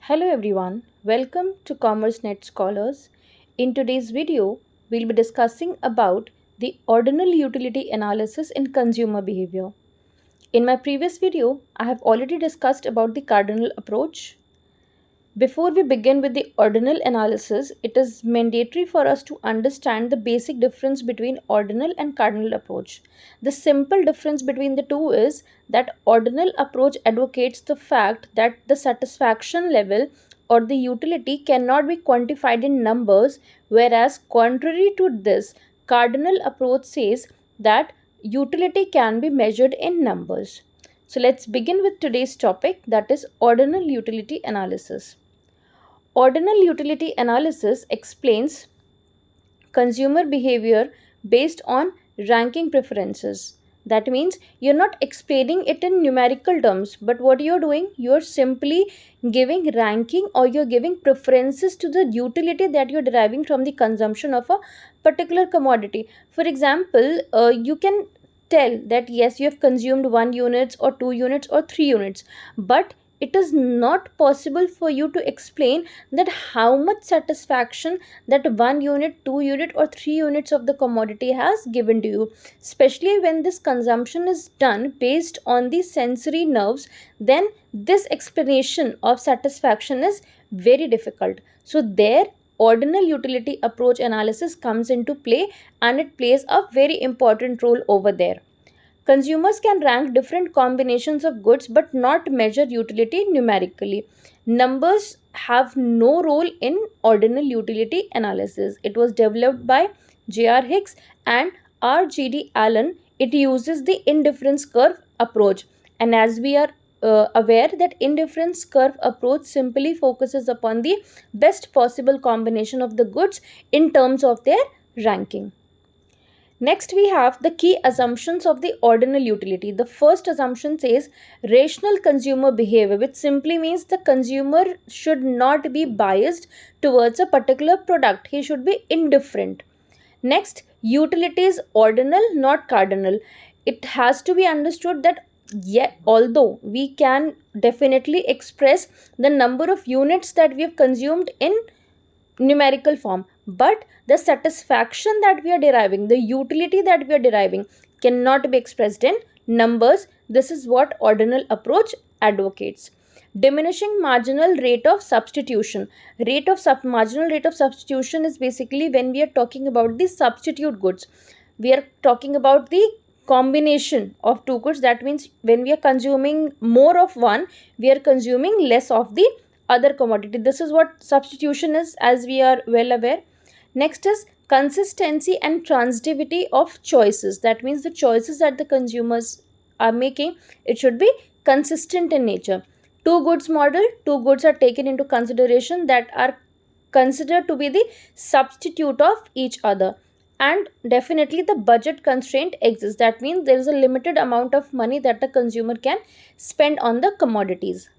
Hello everyone, welcome to CommerceNet Scholars. In today's video, we'll be discussing about the ordinal utility analysis in consumer behavior. In my previous video, I have already discussed about the cardinal approach. Before we begin with the ordinal analysis, it is mandatory for us to understand the basic difference between ordinal and cardinal approach. The simple difference between the two is that ordinal approach advocates the fact that the satisfaction level or the utility cannot be quantified in numbers, whereas contrary to this, cardinal approach says that utility can be measured in numbers. So let's begin with today's topic, that is ordinal utility analysis. Ordinal utility analysis explains consumer behavior based on ranking preferences. That means you're not explaining it in numerical terms, but what you're doing, you're simply giving ranking or you're giving preferences to the utility that you're deriving from the consumption of a particular commodity. For example, you can tell that yes, you have consumed 1 units or 2 units or 3 units, but it is not possible for you to explain that how much satisfaction that 1 unit, 2 unit or 3 units of the commodity has given to you, especially when this consumption is done based on the sensory nerves. Then this explanation of satisfaction is very difficult. So there ordinal utility approach analysis comes into play, and it plays a very important role over there. Consumers can rank different combinations of goods but not measure utility numerically. Numbers have no role in ordinal utility analysis. It was developed by J.R. Hicks and R.G.D. Allen. It uses the indifference curve approach. And as we are aware that indifference curve approach simply focuses upon the best possible combination of the goods in terms of their ranking. Next, we have the key assumptions of the ordinal utility. The first assumption says rational consumer behavior, which simply means the consumer should not be biased towards a particular product. He should be indifferent. Next, utility is ordinal, not cardinal. It has to be understood that although we can definitely express the number of units that we have consumed in numerical form, but the satisfaction that we are deriving, the utility that we are deriving, cannot be expressed in numbers. This is what ordinal approach advocates. Diminishing marginal rate of substitution. Marginal rate of substitution is basically when we are talking about the substitute goods. We are talking about the combination of two goods. That means when we are consuming more of one, we are consuming less of the other commodity. This is what substitution is, as we are well aware. Next is consistency and transitivity of choices. That means the choices that the consumers are making, it should be consistent in nature. Two goods model, two goods are taken into consideration that are considered to be the substitute of each other. And definitely the budget constraint exists. That means there is a limited amount of money that the consumer can spend on the commodities.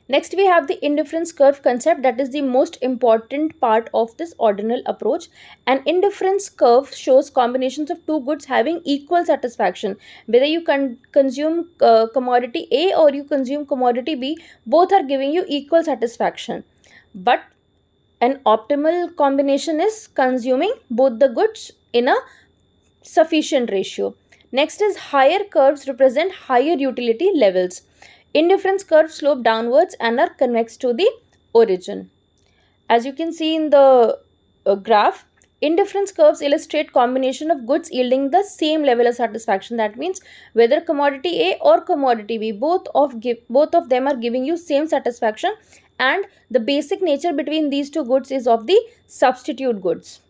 Next, we have the indifference curve concept. That is the most important part of this ordinal approach. An indifference curve shows combinations of two goods having equal satisfaction. Whether you consume commodity A or you consume commodity B, both are giving you equal satisfaction. But an optimal combination is consuming both the goods in a sufficient ratio. Next is higher curves represent higher utility levels. Indifference curves slope downwards and are convex to the origin. As you can see in the graph, indifference curves illustrate combination of goods yielding the same level of satisfaction. That means whether commodity A or commodity B, both of them are giving you same satisfaction, and the basic nature between these two goods is of the substitute goods.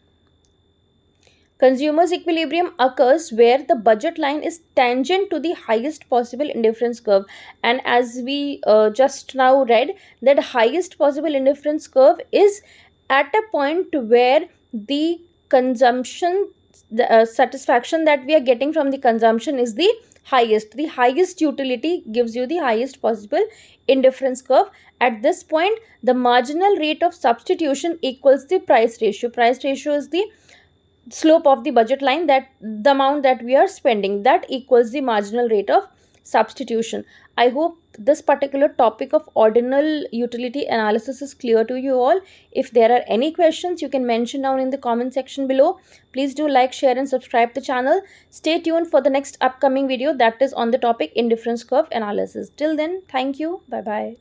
Consumer's equilibrium occurs where the budget line is tangent to the highest possible indifference curve. And as we just now read, that highest possible indifference curve is at a point where the consumption, the satisfaction that we are getting from the consumption is the highest. The highest utility gives you the highest possible indifference curve. At this point, the marginal rate of substitution equals the price ratio. Price ratio is the slope of the budget line, that the amount that we are spending, that equals the marginal rate of substitution. I hope this particular topic of ordinal utility analysis is clear to you all. If there are any questions, you can mention down in the comment section below. Please do like, share, and subscribe the channel. Stay tuned for the next upcoming video that is on the topic indifference curve analysis. Till then, thank you. Bye bye.